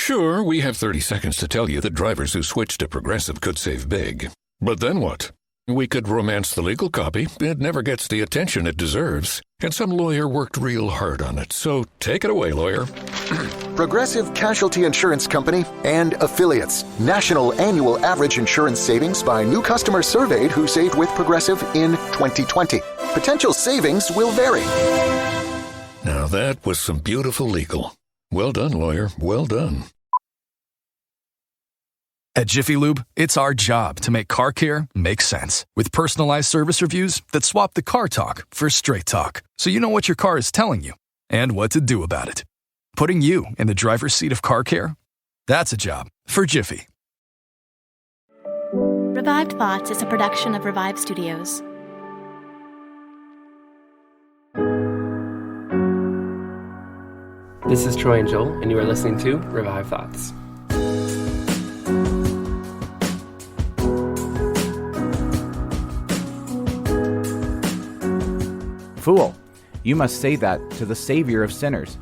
Sure, we have 30 seconds to tell you that drivers who switch to Progressive could save big. But then what? We could romance the legal copy. It never gets the attention it deserves. And some lawyer worked real hard on it. So take it away, lawyer. Progressive Casualty Insurance Company and Affiliates. National annual average insurance savings by new customers surveyed who saved with Progressive in 2020. Potential savings will vary. Now that was some beautiful legal. Well done, lawyer. Well done. At Jiffy Lube, it's our job to make car care make sense. With personalized service reviews that swap the car talk for straight talk, so you know what your car is telling you and what to do about it. Putting you in the driver's seat of car care? That's a job for Jiffy. Revived Thoughts is a production of Revive Studios. This is Troy and Joel, and you are listening to Revive Thoughts. Fool, you must say that to the Savior of sinners.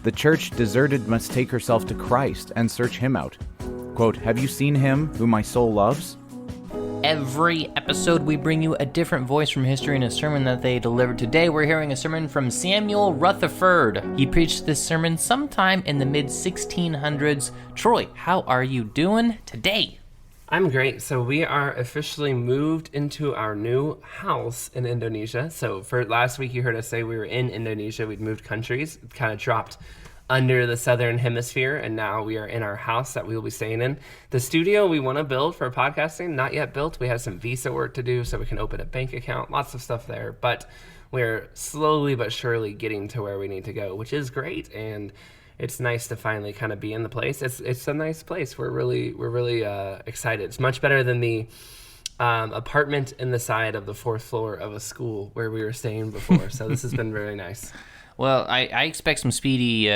The church deserted must take herself to Christ and search him out. Quote, have you seen him whom my soul loves? Every episode, we bring you a different voice from history and a sermon that they delivered. Today, we're hearing a sermon from Samuel Rutherford. He preached this sermon sometime in the mid-1600s. Troy, how are you doing today? I'm great. So we are officially moved into our new house in Indonesia. So for last week, you heard us say we were in Indonesia. We'd moved countries, kind of dropped under the southern hemisphere, and now we are in our house that we will be staying in. The studio we want to build for podcasting, not yet built. We have some visa work to do so we can open a bank account, lots of stuff there. But we're slowly but surely getting to where we need to go, which is great. And it's nice to finally kind of be in the place. It's a nice place. We're really excited. It's much better than the apartment in the side of the fourth floor of a school where we were staying before. So this has been really nice. Well, I expect some speedy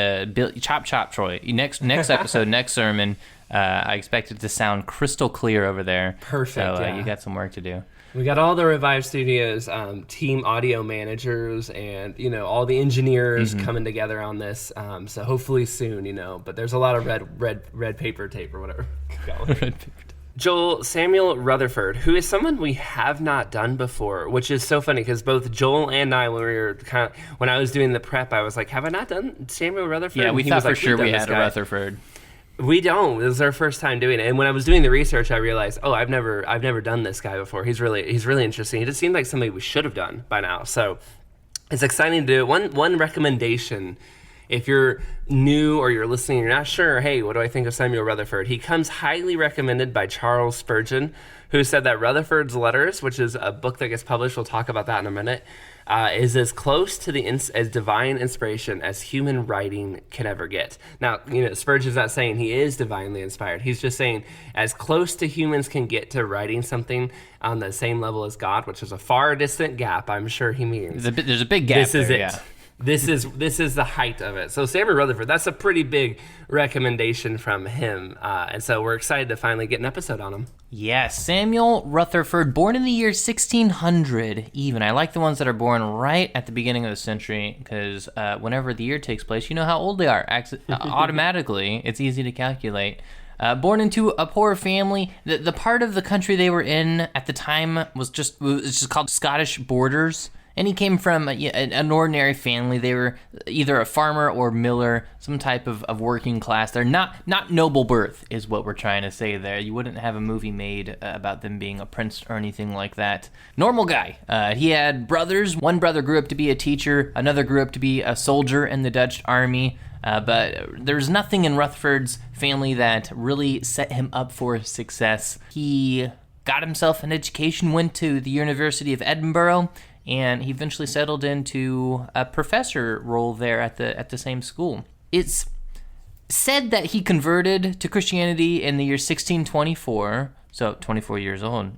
chop, Troy. Next episode, next sermon, I expect it to sound crystal clear over there. Perfect, So yeah. you got some work to do. We got all the Revive Studios team audio managers and, all the engineers coming together on this. So hopefully soon, but there's a lot of red paper tape or whatever. Joel Samuel Rutherford, who is someone we have not done before, which is so funny because both Joel and I, when I was doing the prep, I was like, have I not done Samuel Rutherford? Yeah, we thought for sure we had a guy. Rutherford. We don't. This is our first time doing it. And when I was doing the research, I realized, I've never done this guy before. He's really interesting. He just seemed like somebody we should have done by now. So it's exciting to do. One recommendation, if you're new or you're listening, you're not sure, hey, what do I think of Samuel Rutherford? He comes highly recommended by Charles Spurgeon, who said that Rutherford's Letters, which is a book that gets published, we'll talk about that in a minute, is as close to as divine inspiration as human writing can ever get. Now, Spurgeon's not saying he is divinely inspired. He's just saying as close to humans can get to writing something on the same level as God, which is a far distant gap, I'm sure he means. There's a big gap. This is there, it. Yeah. This is the height of it. So Samuel Rutherford, that's a pretty big recommendation from him. And so we're excited to finally get an episode on him. Yes, Samuel Rutherford, born in the year 1600 even. I like the ones that are born right at the beginning of the century because whenever the year takes place, you know how old they are. Automatically, it's easy to calculate. Born into a poor family, the part of the country they were in at the time was just called Scottish Borders. And he came from an ordinary family. They were either a farmer or miller, some type of working class. They're not noble birth is what we're trying to say there. You wouldn't have a movie made about them being a prince or anything like that. Normal guy. He had brothers. One brother grew up to be a teacher. Another grew up to be a soldier in the Dutch army. But there's nothing in Rutherford's family that really set him up for success. He got himself an education, went to the University of Edinburgh, and he eventually settled into a professor role there at the same school. It's said that he converted to Christianity in the year 1624, so 24 years old.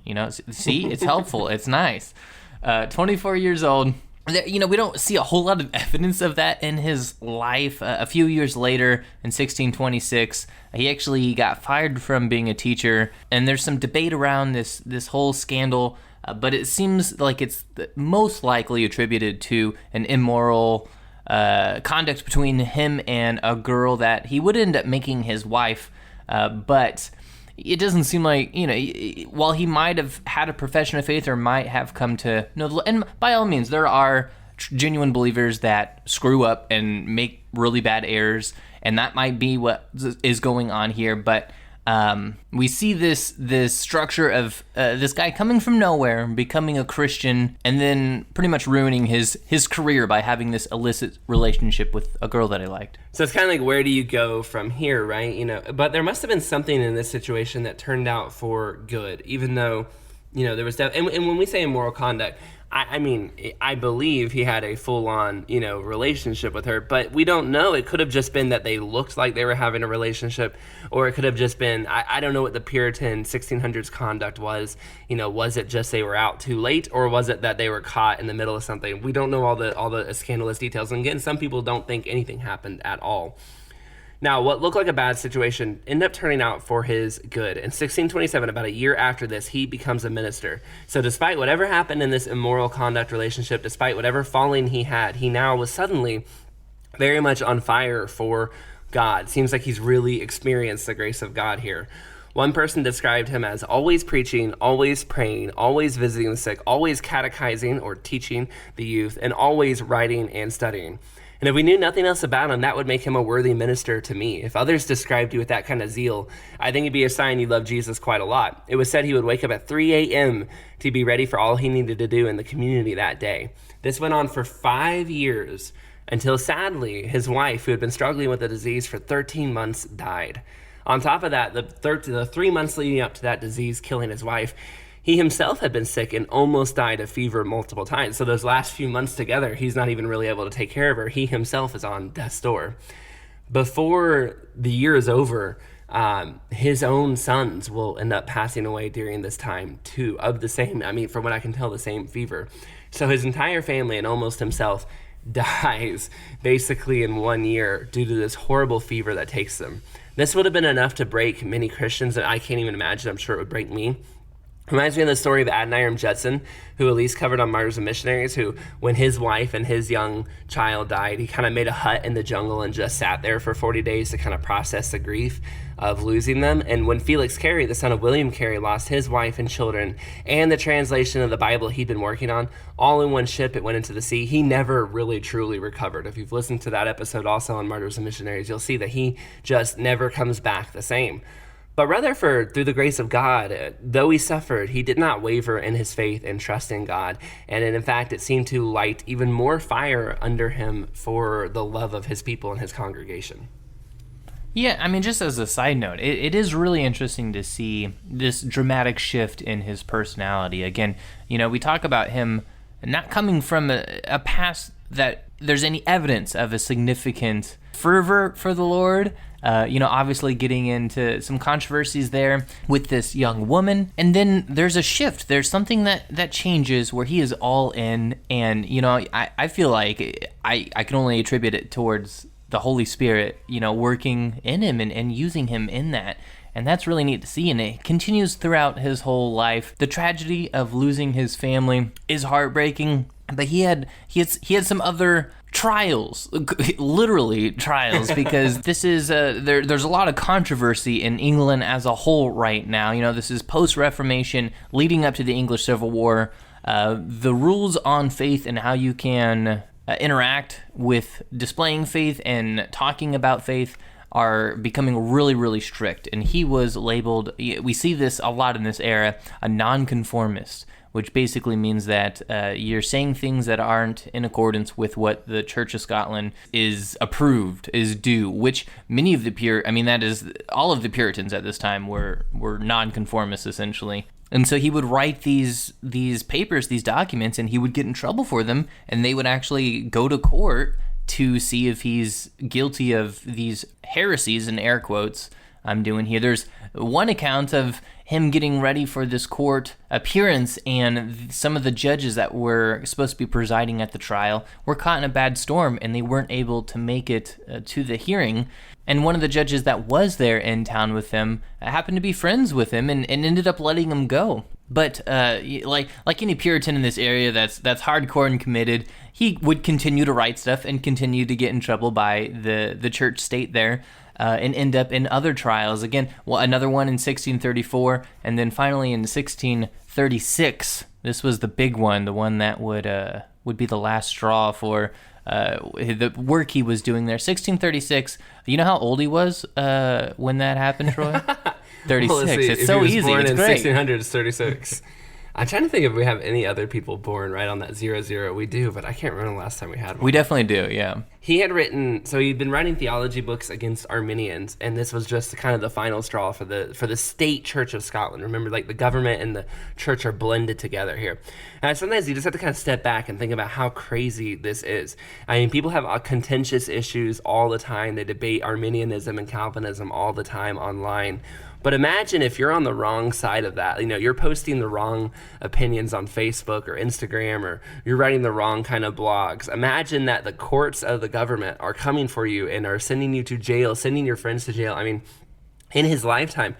See, it's helpful. It's nice. 24 years old. We don't see a whole lot of evidence of that in his life. A few years later, in 1626, he actually got fired from being a teacher, and there's some debate around this whole scandal. But it seems like it's most likely attributed to an immoral conduct between him and a girl that he would end up making his wife, but it doesn't seem like, while he might have had a profession of faith or might have come to know, and by all means, there are genuine believers that screw up and make really bad errors, and that might be what is going on here, but we see this structure of this guy coming from nowhere, becoming a Christian, and then pretty much ruining his career by having this illicit relationship with a girl that he liked. So it's kind of like, where do you go from here, right? But there must have been something in this situation that turned out for good, even though, there was and when we say immoral conduct, I mean, I believe he had a full-on, relationship with her, but we don't know. It could have just been that they looked like they were having a relationship, or it could have just been, I don't know what the Puritan 1600s conduct was. Was it just they were out too late, or was it that they were caught in the middle of something? We don't know all the scandalous details. And again, some people don't think anything happened at all. Now, what looked like a bad situation ended up turning out for his good. In 1627, about a year after this, he becomes a minister. So despite whatever happened in this immoral conduct relationship, despite whatever falling he had, he now was suddenly very much on fire for God. Seems like he's really experienced the grace of God here. One person described him as always preaching, always praying, always visiting the sick, always catechizing or teaching the youth, and always writing and studying. And if we knew nothing else about him, that would make him a worthy minister to me. If others described you with that kind of zeal, I think it'd be a sign you love Jesus quite a lot. It was said he would wake up at 3 a.m. to be ready for all he needed to do in the community that day. This went on for 5 years until, sadly, his wife, who had been struggling with the disease for 13 months, died. On top of that, the 3 months leading up to that disease killing his wife, he himself had been sick and almost died of fever multiple times. So those last few months together, he's not even really able to take care of her. He himself is on death's door. Before the year is over, his own sons will end up passing away during this time too, of the same, from what I can tell, the same fever. So his entire family and almost himself dies basically in 1 year due to this horrible fever that takes them. This would have been enough to break many Christians, and I can't even imagine. I'm sure it would break me. Reminds me of the story of Adoniram Judson, who Elise covered on Martyrs and Missionaries, who, when his wife and his young child died, he kind of made a hut in the jungle and just sat there for 40 days to kind of process the grief of losing them. And when Felix Carey, the son of William Carey, lost his wife and children and the translation of the Bible he'd been working on, all in one ship, it went into the sea, he never really truly recovered. If you've listened to that episode also on Martyrs and Missionaries, you'll see that he just never comes back the same. But Rutherford, through the grace of God, though he suffered, he did not waver in his faith and trust in God. And in fact, it seemed to light even more fire under him for the love of his people and his congregation. Yeah, just as a side note, it is really interesting to see this dramatic shift in his personality. Again, we talk about him not coming from a past that there's any evidence of a significant fervor for the Lord. Obviously getting into some controversies there with this young woman. And then there's a shift. There's something that changes where he is all in. And, I feel like I can only attribute it towards the Holy Spirit, working in him and using him in that. And that's really neat to see. And it continues throughout his whole life. The tragedy of losing his family is heartbreaking. But he had some other trials, literally trials, because this is there's a lot of controversy in England as a whole right now. This is post-Reformation, leading up to the English Civil War. The rules on faith and how you can interact with displaying faith and talking about faith are becoming really, really strict. And he was labeled, we see this a lot in this era, a nonconformist, which basically means that you're saying things that aren't in accordance with what the Church of Scotland is approved, is due, which many of the all of the Puritans at this time were nonconformists, essentially. And so he would write these papers, these documents, and he would get in trouble for them, and they would actually go to court to see if he's guilty of these heresies, in air quotes I'm doing here. There's one account of him getting ready for this court appearance, and some of the judges that were supposed to be presiding at the trial were caught in a bad storm, and they weren't able to make it to the hearing. And one of the judges that was there in town with him happened to be friends with him and ended up letting him go. But like any Puritan in this area that's hardcore and committed, he would continue to write stuff and continue to get in trouble by the church state there, and end up in other trials. Again, another one in 1634, and then finally in 1636. This was the big one, the one that would be the last straw for the work he was doing there. 1636. You know how old he was when that happened, Troy? 36. Well, it's so easy. Born it's in great. 1600, it's 36. I'm trying to think if we have any other people born right on that 00. We do, but I can't remember the last time we had one. We definitely do, yeah. He'd been writing theology books against Arminians, and this was just kind of the final straw for the state Church of Scotland. Remember, like, the government and the church are blended together here. And sometimes you just have to kind of step back and think about how crazy this is. I mean, people have contentious issues all the time. They debate Arminianism and Calvinism all the time online. But imagine if you're on the wrong side of that. You know, you're posting the wrong opinions on Facebook or Instagram, or you're writing the wrong kind of blogs. Imagine that the courts of the government are coming for you and are sending you to jail, sending your friends to jail. I mean, in his lifetime,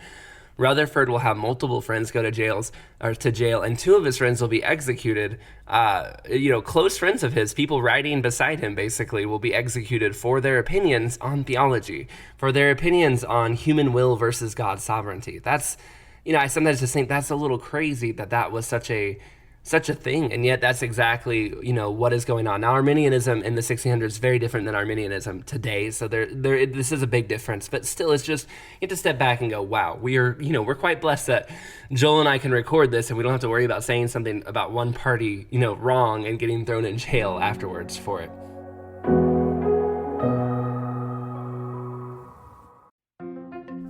Rutherford will have multiple friends go to jail, and two of his friends will be executed. Close friends of his, people riding beside him, basically, will be executed for their opinions on theology, for their opinions on human will versus God's sovereignty. That's, I sometimes just think that's a little crazy that was such a thing, and yet that's exactly, what is going on. Now, Arminianism in the 1600s is very different than Arminianism today, so this is a big difference, but still, it's just, you have to step back and go, wow, we're quite blessed that Joel and I can record this, and we don't have to worry about saying something about one party, wrong and getting thrown in jail afterwards for it.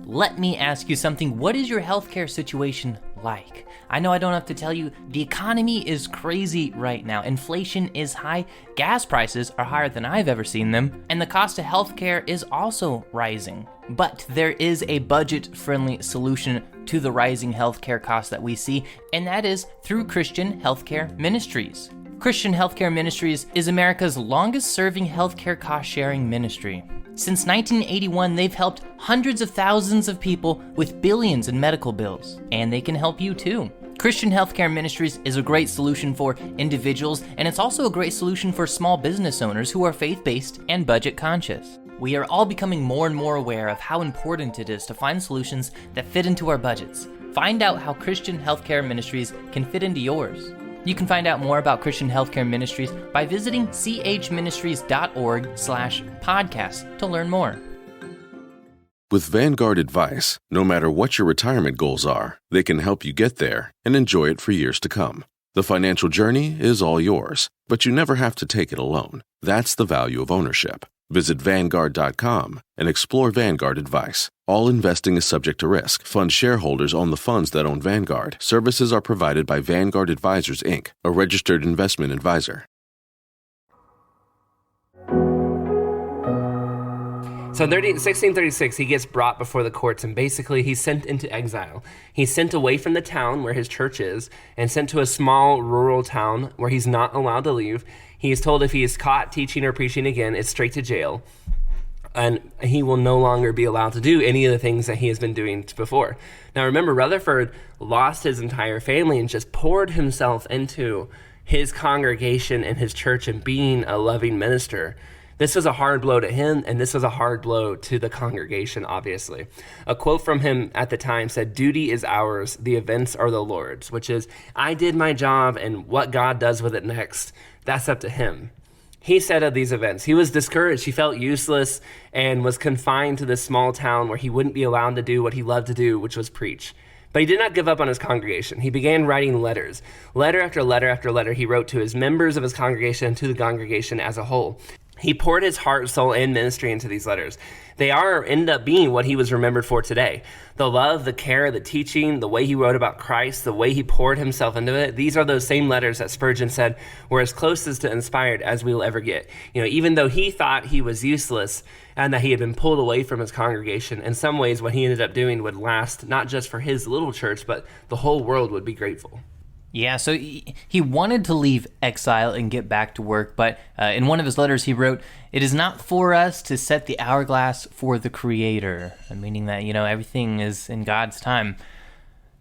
Let me ask you something. What is your healthcare situation like? I know I don't have to tell you, the economy is crazy right now. Inflation is high, gas prices are higher than I've ever seen them, and the cost of healthcare is also rising. But there is a budget-friendly solution to the rising healthcare costs that we see, and that is through Christian Healthcare Ministries. Christian Healthcare Ministries is America's longest-serving healthcare cost-sharing ministry. Since 1981, they've helped hundreds of thousands of people with billions in medical bills, and they can help you too. Christian Healthcare Ministries is a great solution for individuals, and it's also a great solution for small business owners who are faith-based and budget-conscious. We are all becoming more and more aware of how important it is to find solutions that fit into our budgets. Find out how Christian Healthcare Ministries can fit into yours. You can find out more about Christian Healthcare Ministries by visiting chministries.org/podcast to learn more. With Vanguard Advice, no matter what your retirement goals are, they can help you get there and enjoy it for years to come. The financial journey is all yours, but you never have to take it alone. That's the value of ownership. Visit Vanguard.com and explore Vanguard Advice. All investing is subject to risk. Fund shareholders own the funds that own Vanguard. Services are provided by Vanguard Advisors, Inc., a registered investment advisor. So in 1636, he gets brought before the courts, and basically he's sent into exile. He's sent away from the town where his church is and sent to a small rural town where he's not allowed to leave. He is told if he is caught teaching or preaching again, it's straight to jail, and he will no longer be allowed to do any of the things that he has been doing before. Now remember, Rutherford lost his entire family and just poured himself into his congregation and his church and being a loving minister. This was a hard blow to him, and this was a hard blow to the congregation, obviously. A quote from him at the time said, "Duty is ours, the events are the Lord's," which is, I did my job, and what God does with it next, that's up to him. He said of these events, he was discouraged, he felt useless, and was confined to this small town where he wouldn't be allowed to do what he loved to do, which was preach. But he did not give up on his congregation. He began writing letters. Letter after letter after letter he wrote to his members of his congregation and to the congregation as a whole. He poured his heart, soul, and ministry into these letters. They end up being what he was remembered for today. The love, the care, the teaching, the way he wrote about Christ, the way he poured himself into it, these are those same letters that Spurgeon said were as close as to inspired as we'll ever get. Even though he thought he was useless and that he had been pulled away from his congregation, in some ways what he ended up doing would last not just for his little church, but the whole world would be grateful. Yeah, so he wanted to leave exile and get back to work, but in one of his letters he wrote, "It is not for us to set the hourglass for the Creator," meaning that, everything is in God's time.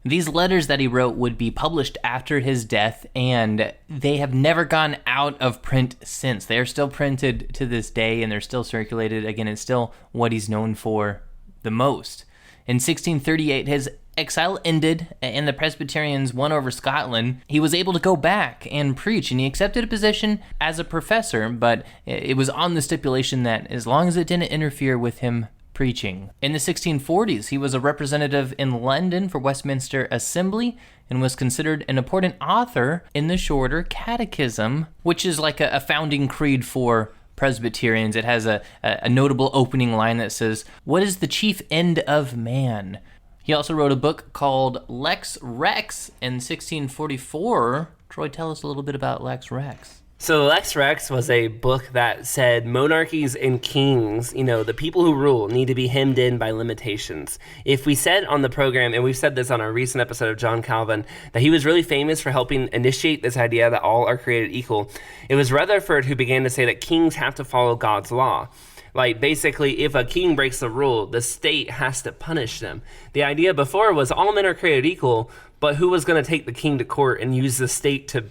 These letters that he wrote would be published after his death, and they have never gone out of print since. They are still printed to this day, and they're still circulated. Again, it's still what he's known for the most. In 1638, his exile ended, and the Presbyterians won over Scotland. He was able to go back and preach, and he accepted a position as a professor, but it was on the stipulation that as long as it didn't interfere with him preaching. In the 1640s, he was a representative in London for Westminster Assembly and was considered an important author in the Shorter Catechism, which is like a founding creed for Presbyterians. It has a notable opening line that says, "What is the chief end of man?" He also wrote a book called Lex Rex in 1644. Troy, tell us a little bit about Lex Rex. So Lex Rex was a book that said monarchies and kings, the people who rule, need to be hemmed in by limitations. If we said on the program, and we've said this on our recent episode of John Calvin, that he was really famous for helping initiate this idea that all are created equal, it was Rutherford who began to say that kings have to follow God's law. Like, basically, if a king breaks the rule, the state has to punish them. The idea before was all men are created equal, but who was going to take the king to court and use the state to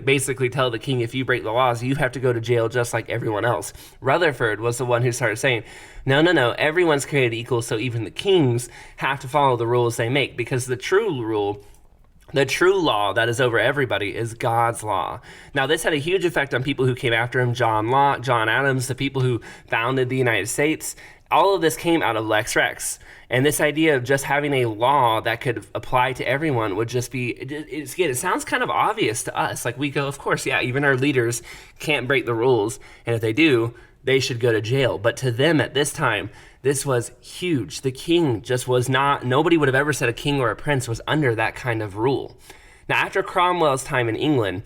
basically tell the king, if you break the laws, you have to go to jail just like everyone else? Rutherford was the one who started saying, no, everyone's created equal, so even the kings have to follow the rules they make, because the true rule, the true law that is over everybody, is God's law. Now, this had a huge effect on people who came after him, John Locke, John Adams, the people who founded the United States. All of this came out of Lex Rex. And this idea of just having a law that could apply to everyone would just be, it sounds kind of obvious to us. Like, we go, of course, yeah, even our leaders can't break the rules. And if they do, they should go to jail. But to them at this time, this was huge. The king just was not, nobody would have ever said a king or a prince was under that kind of rule. Now, after Cromwell's time in England,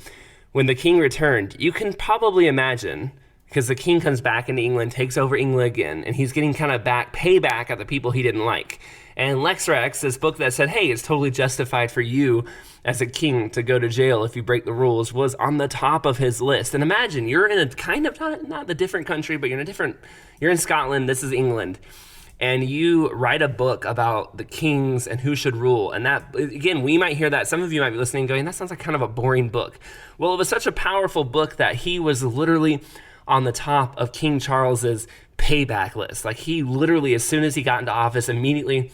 when the king returned, you can probably imagine, because the king comes back into England, takes over England again, and he's getting kind of payback at the people he didn't like. And Lex Rex, this book that said, hey, it's totally justified for you as a king to go to jail if you break the rules, was on the top of his list. And imagine, you're in a kind of, not the different country, but you're in Scotland, this is England, and you write a book about the kings and who should rule. And that, again, we might hear that, some of you might be listening going, that sounds like kind of a boring book. Well, it was such a powerful book that he was literally on the top of King Charles's payback list. Like, he literally, as soon as he got into office, immediately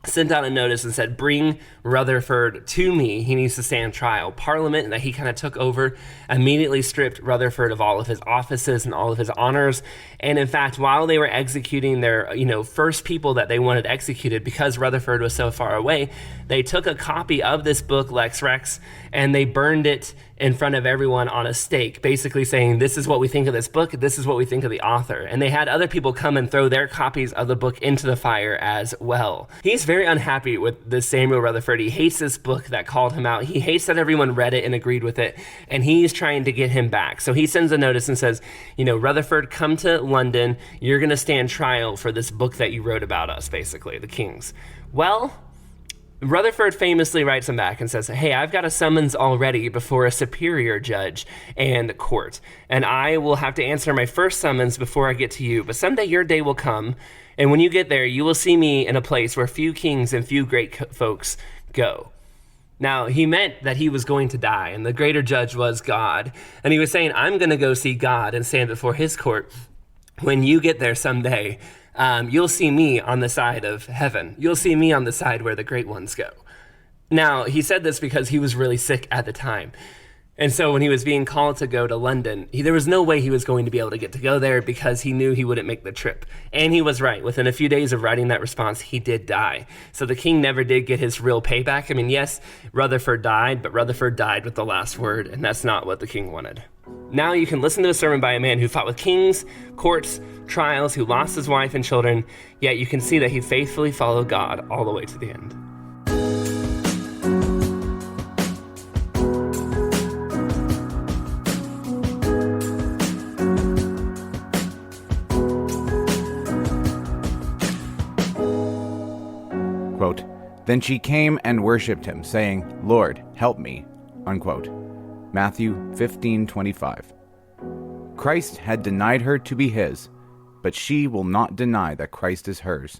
sent out a notice and said, bring Rutherford to me. He needs to stand trial. Parliament, that he kind of took over, immediately stripped Rutherford of all of his offices and all of his honors. And in fact, while they were executing their, first people that they wanted executed, because Rutherford was so far away, they took a copy of this book, Lex Rex, and they burned it in front of everyone on a stake, basically saying, this is what we think of this book, this is what we think of the author. And they had other people come and throw their copies of the book into the fire as well. He's very unhappy with this Samuel Rutherford. He hates this book that called him out. He hates that everyone read it and agreed with it, and he's trying to get him back. So he sends a notice and says, Rutherford, come to London. You're going to stand trial for this book that you wrote about us, basically, the kings. Well, Rutherford famously writes him back and says, hey, I've got a summons already before a superior judge and court, and I will have to answer my first summons before I get to you. But someday your day will come, and when you get there, you will see me in a place where few kings and few great folks go. Now, he meant that he was going to die, and the greater judge was God. And he was saying, I'm going to go see God and stand before his court. When you get there someday, you'll see me on the side of heaven. You'll see me on the side where the great ones go. Now, he said this because he was really sick at the time. And so when he was being called to go to London, there was no way he was going to be able to get to go there because he knew he wouldn't make the trip. And he was right. Within a few days of writing that response, he did die. So the king never did get his real payback. I mean, yes, Rutherford died, but Rutherford died with the last word, and that's not what the king wanted. Now you can listen to a sermon by a man who fought with kings, courts, trials, who lost his wife and children, yet you can see that he faithfully followed God all the way to the end. Quote, then she came and worshipped him, saying, Lord, help me. Unquote. Matthew 15:25. Christ had denied her to be his, but she will not deny that Christ is hers.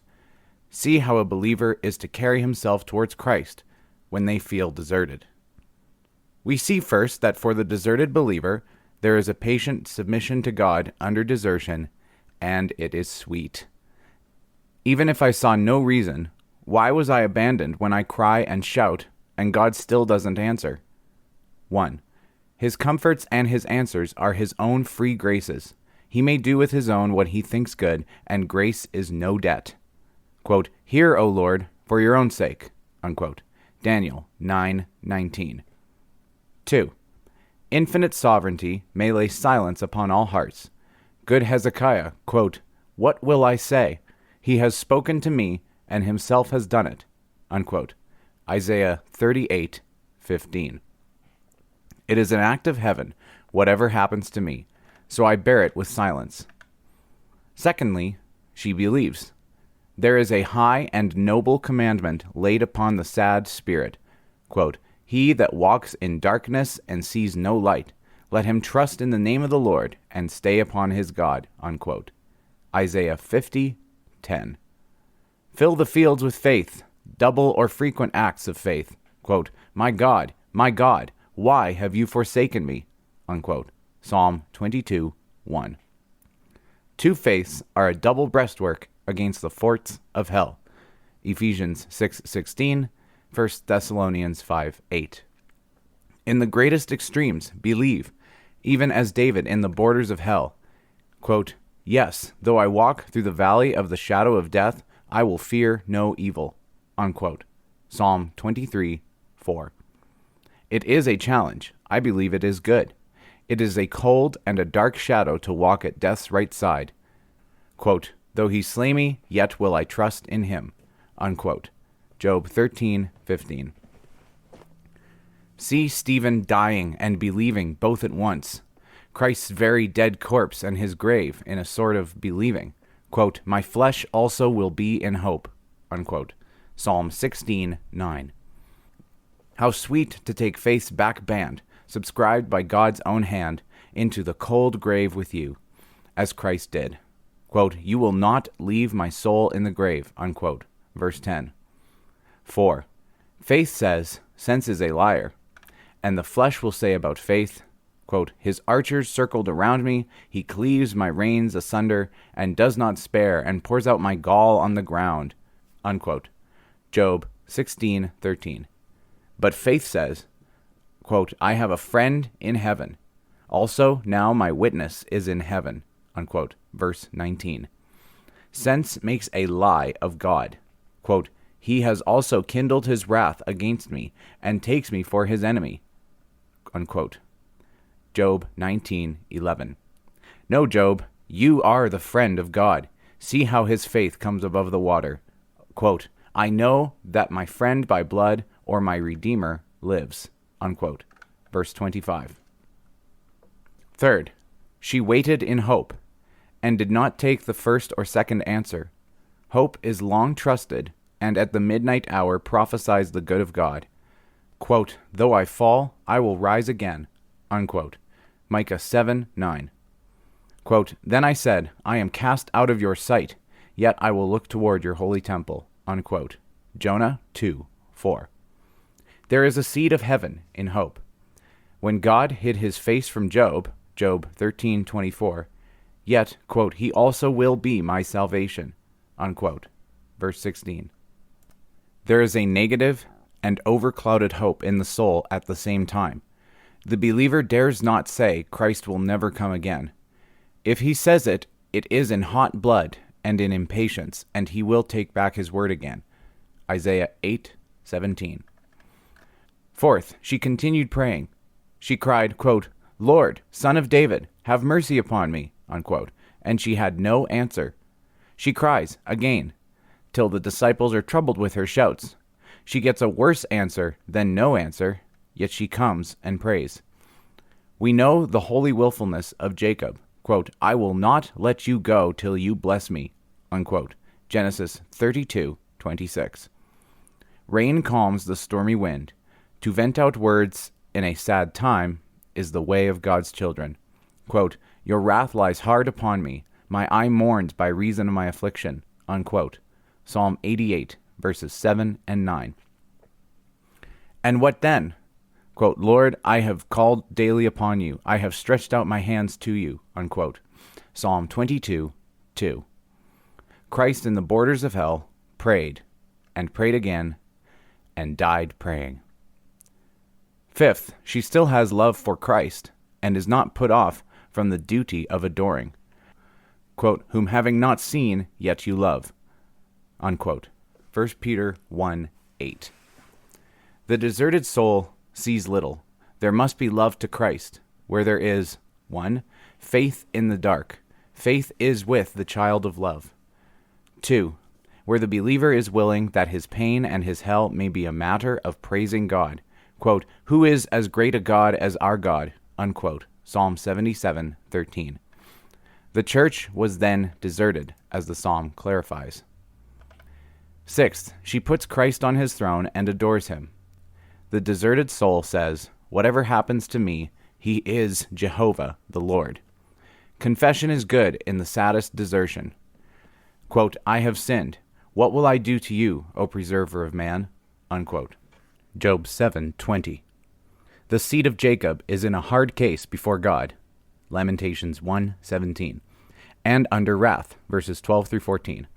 See how a believer is to carry himself towards Christ, when they feel deserted. We see first that for the deserted believer, there is a patient submission to God under desertion, and it is sweet. Even if I saw no reason, why was I abandoned when I cry and shout, and God still doesn't answer? 1. His comforts and his answers are his own free graces. He may do with his own what he thinks good, and grace is no debt. Quote, "Hear, O Lord, for your own sake." Unquote. Daniel 9:19. 2. Infinite sovereignty may lay silence upon all hearts. Good Hezekiah, quote, "What will I say? He has spoken to me, and himself has done it." Unquote. Isaiah 38:15. It is an act of heaven, whatever happens to me, so I bear it with silence. Secondly, she believes. There is a high and noble commandment laid upon the sad spirit. Quote, "He that walks in darkness and sees no light, let him trust in the name of the Lord and stay upon his God." Unquote. Isaiah 50:10. Fill the fields with faith, double or frequent acts of faith. Quote, my God, why have you forsaken me?" Unquote. Psalm 22:1. Two faiths are a double breastwork against the forts of hell. Ephesians 6:16, 1 Thessalonians 5:8. In the greatest extremes, believe, even as David in the borders of hell. Quote, "Yes, though I walk through the valley of the shadow of death, I will fear no evil." Unquote. Psalm 23:4. It is a challenge. I believe it is good. It is a cold and a dark shadow to walk at death's right side. Quote, "Though he slay me, yet will I trust in him." Unquote. Job 13:15. See Stephen dying and believing both at once. Christ's very dead corpse and his grave in a sort of believing. Quote, "My flesh also will be in hope." Unquote. Psalm 16:9. How sweet to take faith's back band, subscribed by God's own hand, into the cold grave with you, as Christ did. Quote, "You will not leave my soul in the grave." Unquote. Verse 10. 4. Faith says, sense is a liar. And the flesh will say about faith, quote, "His archers circled around me, he cleaves my reins asunder, and does not spare, and pours out my gall on the ground." Unquote. Job 16:13. But faith says, quote, "I have a friend in heaven. Also now my witness is in heaven." Unquote. Verse 19. Sense makes a lie of God. Quote, "He has also kindled his wrath against me, and takes me for his enemy." Unquote. Job 19:11. No, Job, you are the friend of God. See how his faith comes above the water. Quote, "I know that my friend by blood, or my Redeemer, lives." Unquote. Verse 25. Third, she waited in hope, and did not take the first or second answer. Hope is long trusted, and at the midnight hour prophesies the good of God. Quote, "Though I fall, I will rise again." Unquote. Micah 7:9. Quote, "Then I said, I am cast out of your sight, yet I will look toward your holy temple." Unquote. Jonah 2:4. There is a seed of heaven in hope. When God hid his face from Job, Job 13:24, yet, quote, "He also will be my salvation." Unquote. Verse 16. There is a negative and overclouded hope in the soul at the same time. The believer dares not say Christ will never come again. If he says it, it is in hot blood and in impatience, and he will take back his word again. Isaiah 8:17. Fourth, she continued praying. She cried, quote, "Lord, Son of David, have mercy upon me," unquote, and she had no answer. She cries again, till the disciples are troubled with her shouts. She gets a worse answer than no answer, yet she comes and prays. We know the holy willfulness of Jacob, quote, "I will not let you go till you bless me," unquote. Genesis 32:26. Rain calms the stormy wind. To vent out words in a sad time is the way of God's children. Quote, "Your wrath lies hard upon me. My eye mourns by reason of my affliction." Unquote. Psalm 88, verses 7 and 9. And what then? Quote, Lord, I have called daily upon you. I have stretched out my hands to you. Unquote. Psalm 22, 2. Christ in the borders of hell prayed, and prayed again, and died praying. Fifth, she still has love for Christ, and is not put off from the duty of adoring. Quote, whom having not seen, yet you love. Unquote. 1 Peter 1, 8. The deserted soul sees little. There must be love to Christ, where there is 1. Faith in the dark. Faith is with the child of love. 2. Where the believer is willing that his pain and his hell may be a matter of praising God. Quote, who is as great a God as our God? Unquote. Psalm 77, 13. The church was then deserted, as the psalm clarifies. Sixth, she puts Christ on his throne and adores him. The deserted soul says, whatever happens to me, he is Jehovah, the Lord. Confession is good in the saddest desertion. Quote, I have sinned. What will I do to you, O preserver of man? Unquote. Job 7:20. The seed of Jacob is in a hard case before God. Lamentations 1:17. And under wrath, verses 12 through 14.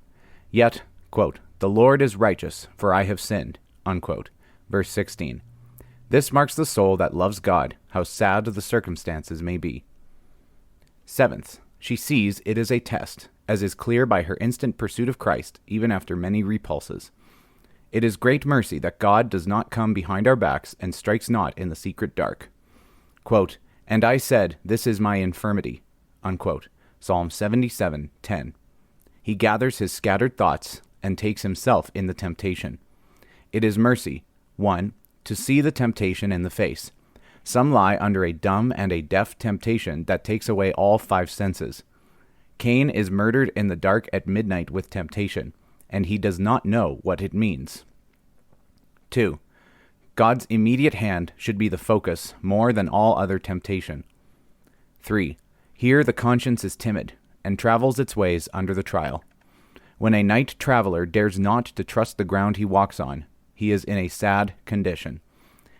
Yet, quote, the Lord is righteous, for I have sinned. Unquote. Verse 16. This marks the soul that loves God, how sad the circumstances may be. Seventh, she sees it is a test, as is clear by her instant pursuit of Christ, even after many repulses. It is great mercy that God does not come behind our backs and strikes not in the secret dark. Quote, and I said, this is my infirmity. Unquote. Psalm 77:10. He gathers his scattered thoughts and takes himself in the temptation. It is mercy, 1, to see the temptation in the face. Some lie under a dumb and a deaf temptation that takes away all 5 senses. Cain is murdered in the dark at midnight with temptation, and he does not know what it means. 2. God's immediate hand should be the focus more than all other temptation. 3. Here the conscience is timid, and travels its ways under the trial. When a night traveler dares not to trust the ground he walks on, he is in a sad condition.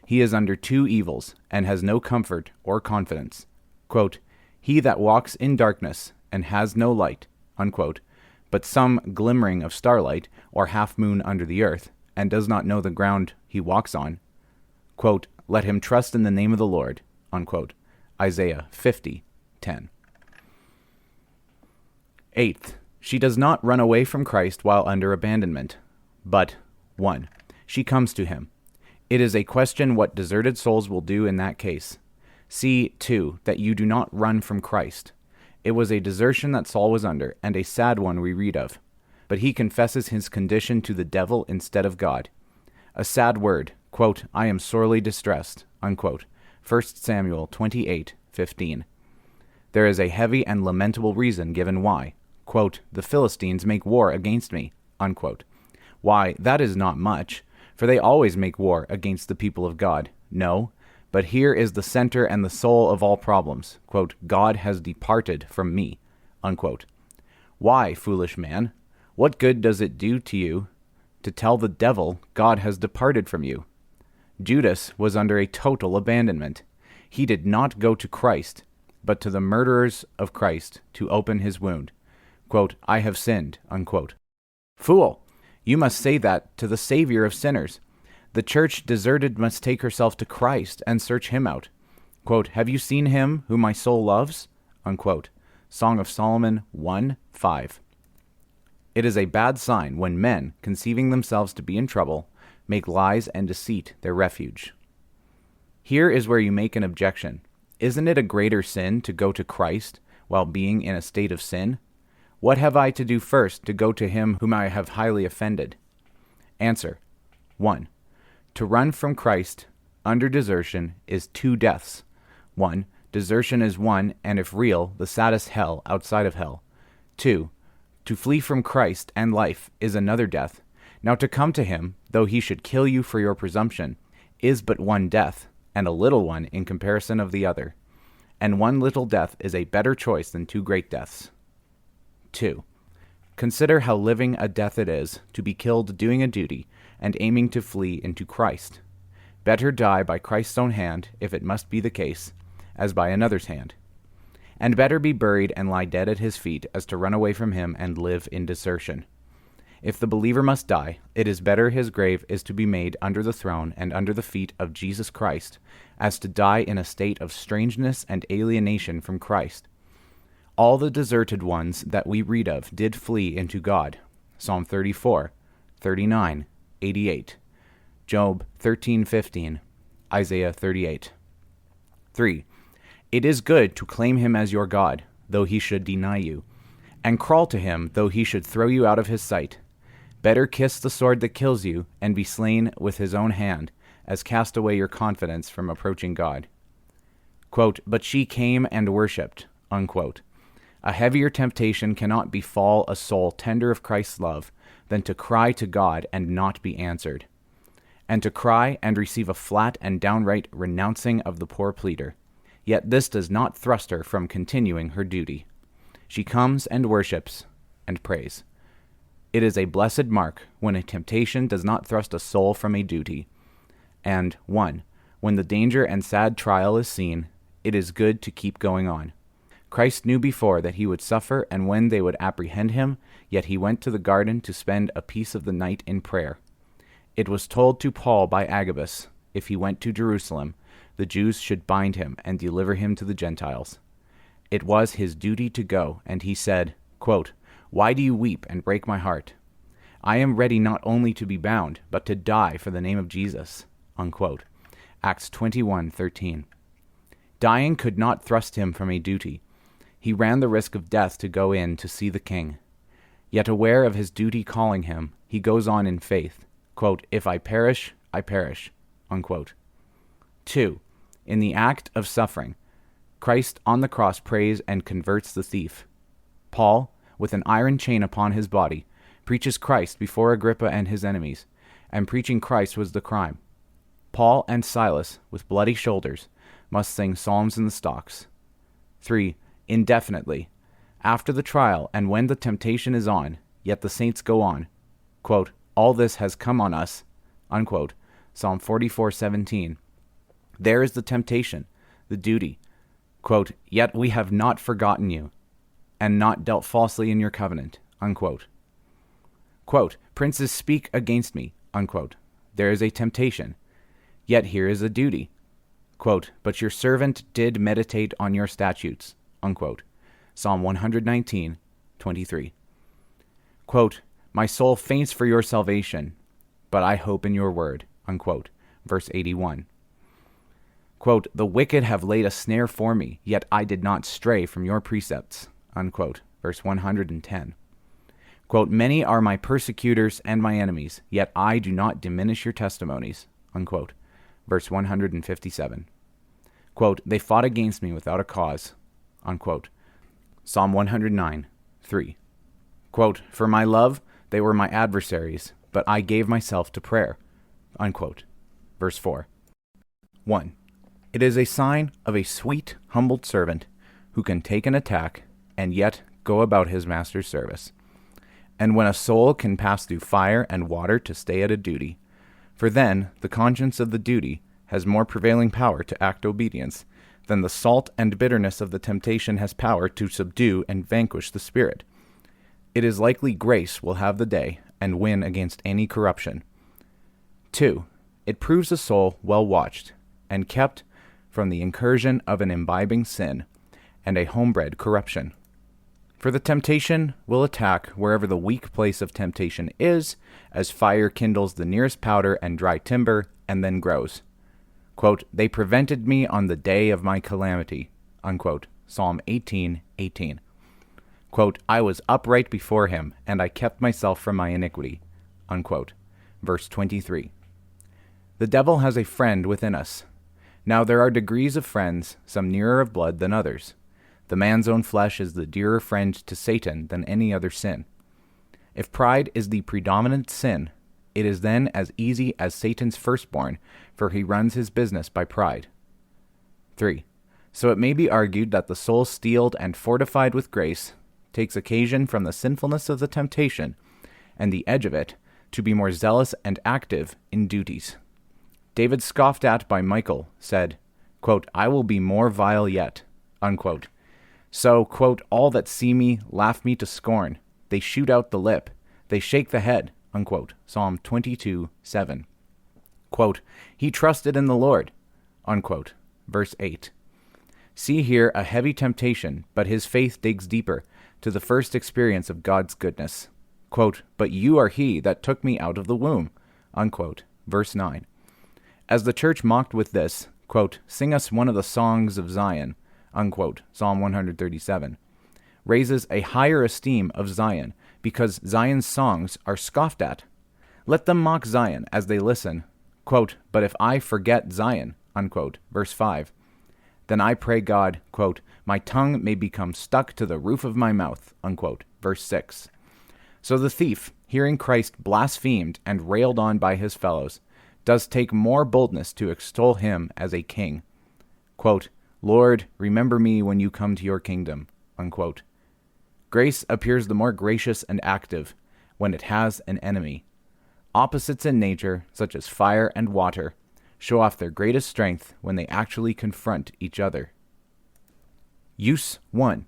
He is under 2 evils, and has no comfort or confidence. Quote, he that walks in darkness, and has no light, unquote, but some glimmering of starlight, or half-moon under the earth, and does not know the ground he walks on, quote, let him trust in the name of the Lord, unquote. Isaiah 50:10. Eighth, she does not run away from Christ while under abandonment, but 1. She comes to him. It is a question what deserted souls will do in that case. See, 2, that you do not run from Christ. It was a desertion that Saul was under, and a sad one we read of. But he confesses his condition to the devil instead of God. A sad word, quote, I am sorely distressed, unquote. 1 Samuel 28:15. There is a heavy and lamentable reason given why. Quote, the Philistines make war against me, unquote. Why, that is not much, for they always make war against the people of God. No, but here is the center and the soul of all problems. Quote, God has departed from me, unquote. Why, foolish man? What good does it do to you to tell the devil God has departed from you? Judas was under a total abandonment. He did not go to Christ, but to the murderers of Christ to open his wound. Quote, I have sinned, unquote. Fool! You must say that to the Savior of sinners. The church deserted must take herself to Christ and search him out. Quote, have you seen him whom my soul loves? Unquote. Song of Solomon 1:5. It is a bad sign when men, conceiving themselves to be in trouble, make lies and deceit their refuge. Here is where you make an objection. Isn't it a greater sin to go to Christ while being in a state of sin? What have I to do first to go to him whom I have highly offended? Answer. 1. To run from Christ under desertion is 2 deaths. 1. Desertion is one, and if real, the saddest hell outside of hell. 2. To flee from Christ and life is another death. Now to come to him, though he should kill you for your presumption, is but 1 death, and a little one in comparison of the other. And 1 little death is a better choice than 2 great deaths. 2. Consider how living a death it is to be killed doing a duty and aiming to flee into Christ. Better die by Christ's own hand, if it must be the case, as by another's hand. And better be buried and lie dead at his feet, as to run away from him and live in desertion. If the believer must die, it is better his grave is to be made under the throne and under the feet of Jesus Christ, as to die in a state of strangeness and alienation from Christ. All the deserted ones that we read of did flee into God. Psalm 34, 39, 88. Job 13:15, Isaiah 38. 3. It is good to claim him as your God, though he should deny you, and crawl to him, though he should throw you out of his sight. Better kiss the sword that kills you, and be slain with his own hand, as cast away your confidence from approaching God. Quote, but she came and worshipped. Unquote. A heavier temptation cannot befall a soul tender of Christ's love than to cry to God and not be answered, and to cry and receive a flat and downright renouncing of the poor pleader. Yet this does not thrust her from continuing her duty. She comes and worships and prays. It is a blessed mark when a temptation does not thrust a soul from a duty. And 1. When the danger and sad trial is seen, it is good to keep going on. Christ knew before that he would suffer, and when they would apprehend him, yet he went to the garden to spend a piece of the night in prayer. It was told to Paul by Agabus, if he went to Jerusalem, the Jews should bind him and deliver him to the Gentiles. It was his duty to go, and he said, quote, why do you weep and break my heart? I am ready not only to be bound, but to die for the name of Jesus. Unquote. Acts 21:13. Dying could not thrust him from a duty. He ran the risk of death to go in to see the king. Yet aware of his duty calling him, he goes on in faith. Quote, if I perish, I perish. Unquote. 2. In the act of suffering, Christ on the cross prays and converts the thief. Paul, with an iron chain upon his body, preaches Christ before Agrippa and his enemies, and preaching Christ was the crime. Paul and Silas, with bloody shoulders, must sing psalms in the stocks. 3. Indefinitely, after the trial and when the temptation is on, yet the saints go on. Quote, all this has come on us. Unquote. Psalm 44:17. There is the temptation, the duty. Quote, yet we have not forgotten you, and not dealt falsely in your covenant. Unquote. Quote, princes speak against me. Unquote. There is a temptation, yet here is a duty. Quote, but your servant did meditate on your statutes. Unquote. Psalm 119:23. Quote, my soul faints for your salvation, but I hope in your word. Unquote. Verse 81. Quote, the wicked have laid a snare for me, yet I did not stray from your precepts. Unquote. Verse 110. Quote, many are my persecutors and my enemies, yet I do not diminish your testimonies. Unquote. Verse 157. Quote, they fought against me without a cause. Unquote. Psalm 109:3. Quote, for my love, they were my adversaries, but I gave myself to prayer. Unquote. Verse 4. 1. It is a sign of a sweet, humbled servant who can take an attack and yet go about his master's service. And when a soul can pass through fire and water to stay at a duty, for then the conscience of the duty has more prevailing power to act obedience than the salt and bitterness of the temptation has power to subdue and vanquish the spirit. It is likely grace will have the day and win against any corruption. 2. It proves a soul well watched and kept from the incursion of an imbibing sin and a homebred corruption. For the temptation will attack wherever the weak place of temptation is, as fire kindles the nearest powder and dry timber, and then grows. Quote, they prevented me on the day of my calamity. Unquote. Psalm 18:18. Quote, I was upright before him, and I kept myself from my iniquity. Unquote. Verse 23. The devil has a friend within us. Now there are degrees of friends, some nearer of blood than others. The man's own flesh is the dearer friend to Satan than any other sin. If pride is the predominant sin, it is then as easy as Satan's firstborn, for he runs his business by pride. 3. So it may be argued that the soul steeled and fortified with grace takes occasion from the sinfulness of the temptation and the edge of it to be more zealous and active in duties. David, scoffed at by Michal, said, quote, I will be more vile yet, unquote. So, quote, all that see me laugh me to scorn. They shoot out the lip. They shake the head, unquote. Psalm 22:7. Quote, he trusted in the Lord, unquote. Verse 8. See here a heavy temptation, but his faith digs deeper to the first experience of God's goodness. Quote, but you are he that took me out of the womb, unquote. Verse 9. As the church mocked with this, quote, sing us one of the songs of Zion, unquote. Psalm 137. Raises a higher esteem of Zion because Zion's songs are scoffed at. Let them mock Zion as they listen, quote, but if I forget Zion, unquote. Verse 5. Then I pray God, quote, my tongue may become stuck to the roof of my mouth, unquote. Verse 6. So the thief, hearing Christ blasphemed and railed on by his fellows, does take more boldness to extol him as a king. Quote, Lord, remember me when you come to your kingdom, unquote. Grace appears the more gracious and active when it has an enemy. Opposites in nature, such as fire and water, show off their greatest strength when they actually confront each other. Use 1.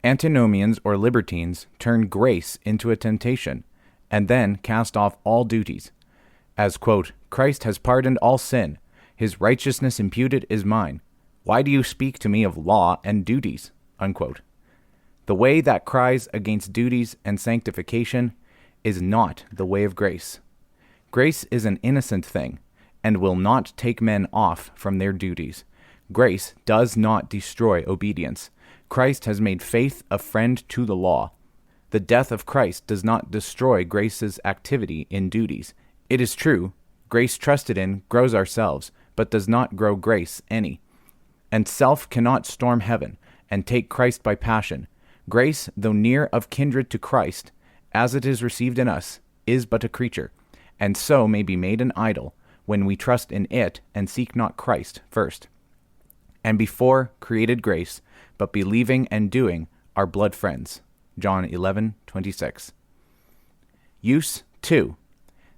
Antinomians or libertines turn grace into a temptation, and then cast off all duties. As, quote, Christ has pardoned all sin. His righteousness imputed is mine. Why do you speak to me of law and duties? Unquote. The way that cries against duties and sanctification is not the way of grace. Grace is an innocent thing, and will not take men off from their duties. Grace does not destroy obedience. Christ has made faith a friend to the law. The death of Christ does not destroy grace's activity in duties. It is true, grace trusted in grows ourselves, but does not grow grace any. And self cannot storm heaven, and take Christ by passion. Grace, though near of kindred to Christ, as it is received in us, is but a creature, and so may be made an idol, when we trust in it and seek not Christ first. And before created grace, but believing and doing are blood friends. John 11:26. Use 2.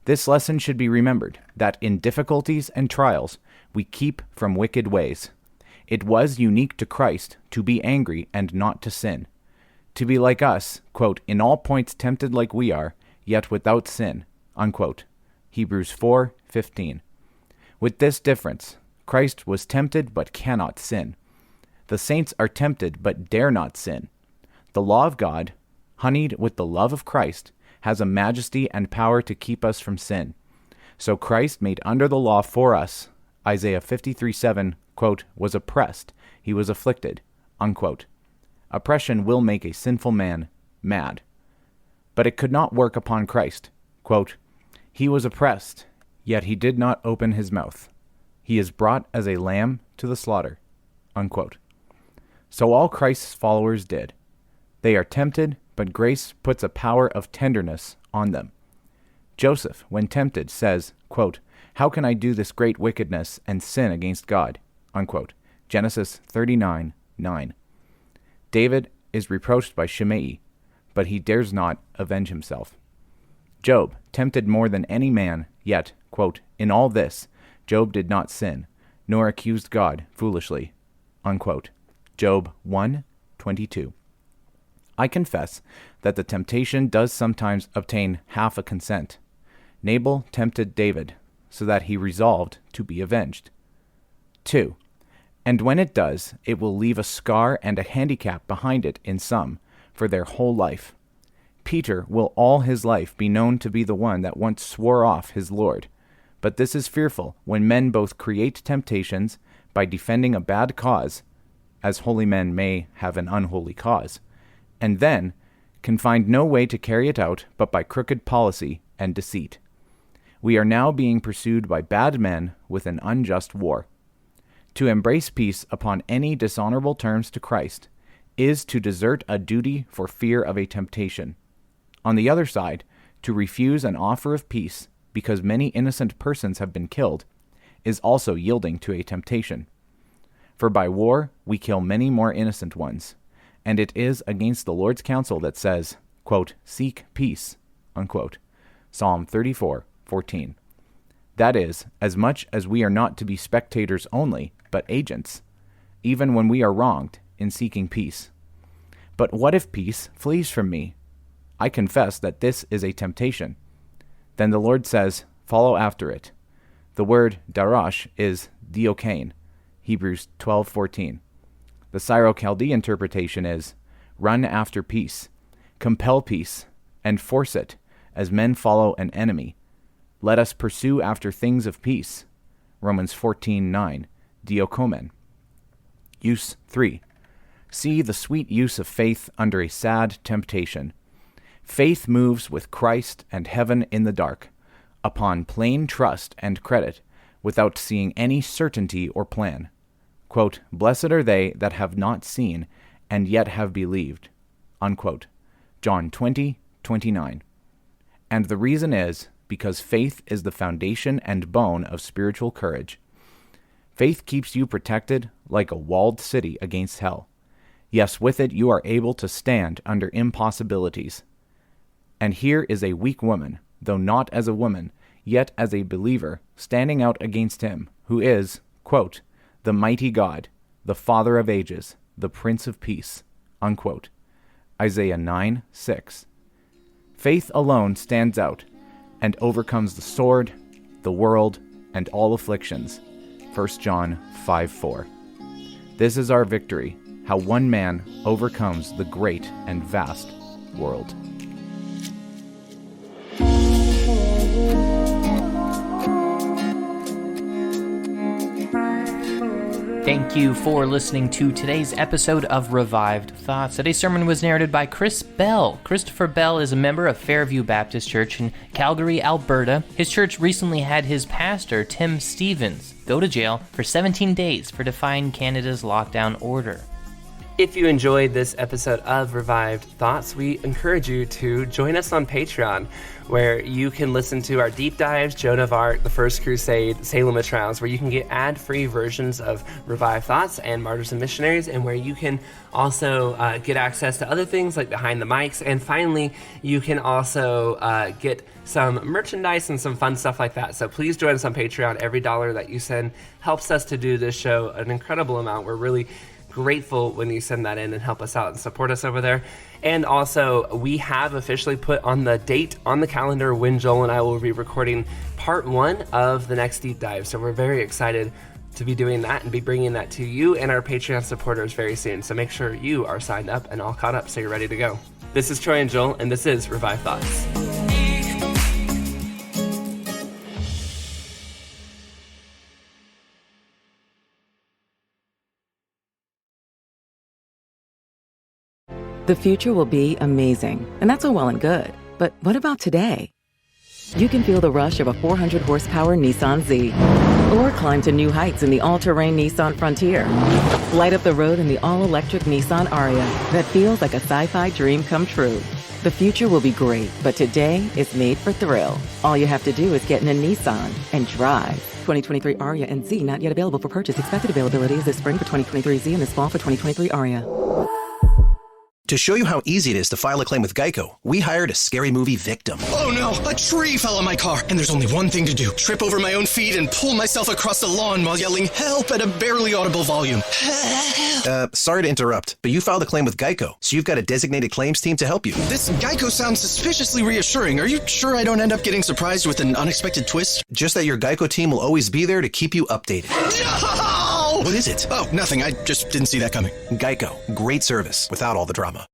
This lesson should be remembered, that in difficulties and trials we keep from wicked ways. It was unique to Christ to be angry and not to sin. To be like us, quote, in all points tempted like we are, yet without sin, unquote. Hebrews 4:15. With this difference, Christ was tempted but cannot sin. The saints are tempted but dare not sin. The law of God, honeyed with the love of Christ, has a majesty and power to keep us from sin. So Christ made under the law for us, Isaiah 53:7, quote, was oppressed, he was afflicted, unquote. Oppression will make a sinful man mad. But it could not work upon Christ. Quote, he was oppressed, yet he did not open his mouth. He is brought as a lamb to the slaughter, unquote. So all Christ's followers did. They are tempted, but grace puts a power of tenderness on them. Joseph, when tempted, says, quote, how can I do this great wickedness and sin against God? Unquote. Genesis 39:9. David is reproached by Shimei, but he dares not avenge himself. Job, tempted more than any man, yet, quote, in all this, Job did not sin, nor accused God foolishly, unquote. Job 1:22. I confess that the temptation does sometimes obtain half a consent. Nabal tempted David, so that he resolved to be avenged. 2. And when it does, it will leave a scar and a handicap behind it in some, for their whole life. Peter will all his life be known to be the one that once swore off his Lord. But this is fearful when men both create temptations by defending a bad cause, as holy men may have an unholy cause, and then can find no way to carry it out but by crooked policy and deceit. We are now being pursued by bad men with an unjust war. To embrace peace upon any dishonorable terms to Christ is to desert a duty for fear of a temptation. On the other side, to refuse an offer of peace because many innocent persons have been killed is also yielding to a temptation. For by war we kill many more innocent ones, and it is against the Lord's counsel that says, quote, seek peace, unquote. Psalm 34:14. That is, as much as we are not to be spectators only, but agents, even when we are wronged, in seeking peace. But what if peace flees from me? I confess that this is a temptation. Then the Lord says, follow after it. The word darash is diokane, Hebrews 12:14. The Syro-Chaldee interpretation is, run after peace, compel peace, and force it, as men follow an enemy. Let us pursue after things of peace. Romans 14:9, diokomen. Use 3. See the sweet use of faith under a sad temptation. Faith moves with Christ and heaven in the dark, upon plain trust and credit, without seeing any certainty or plan. Quote, blessed are they that have not seen, and yet have believed. Unquote. John 20:29. And the reason is, because faith is the foundation and bone of spiritual courage. Faith keeps you protected like a walled city against hell. Yes, with it you are able to stand under impossibilities. And here is a weak woman, though not as a woman, yet as a believer, standing out against him, who is, quote, the mighty God, the Father of ages, the Prince of Peace, unquote. Isaiah 9:6. Faith alone stands out and overcomes the sword, the world, and all afflictions. 1 John 5:4. This is our victory, how one man overcomes the great and vast world. Thank you for listening to today's episode of Revived Thoughts. Today's sermon was narrated by Chris Bell. Christopher Bell is a member of Fairview Baptist Church in Calgary, Alberta. His church recently had his pastor, Tim Stevens, go to jail for 17 days for defying Canada's lockdown order. If you enjoyed this episode of Revived Thoughts, we encourage you to join us on Patreon, where you can listen to our deep dives, Joan of Arc, The First Crusade, Salem of Trials, where you can get ad-free versions of Revived Thoughts and Martyrs and Missionaries, and where you can also get access to other things like Behind the Mics, and finally, you can also get some merchandise and some fun stuff like that. So please join us on Patreon. Every dollar that you send helps us to do this show an incredible amount. We're really grateful when you send that in and help us out and support us over there. And also, we have officially put on the date on the calendar when Joel and I will be recording part 1 of the next deep dive. So we're very excited to be doing that and be bringing that to you and our Patreon supporters very soon. So make sure you are signed up and all caught up so you're ready to go. This is Troy and Joel, and this is Revived Thoughts. The future will be amazing, and that's all well and good. But what about today? You can feel the rush of a 400-horsepower Nissan Z, or climb to new heights in the all-terrain Nissan Frontier. Light up the road in the all-electric Nissan Ariya that feels like a sci-fi dream come true. The future will be great, but today is made for thrill. All you have to do is get in a Nissan and drive. 2023 Ariya and Z not yet available for purchase. Expected availability is this spring for 2023 Z and this fall for 2023 Ariya. To show you how easy it is to file a claim with Geico, we hired a scary movie victim. Oh no, a tree fell on my car, and there's only one thing to do. Trip over my own feet and pull myself across the lawn while yelling help at a barely audible volume. Sorry to interrupt, but you filed a claim with Geico, so you've got a designated claims team to help you. This Geico sounds suspiciously reassuring. Are you sure I don't end up getting surprised with an unexpected twist? Just that your Geico team will always be there to keep you updated. No! What is it? Oh, nothing. I just didn't see that coming. Geico. Great service without all the drama.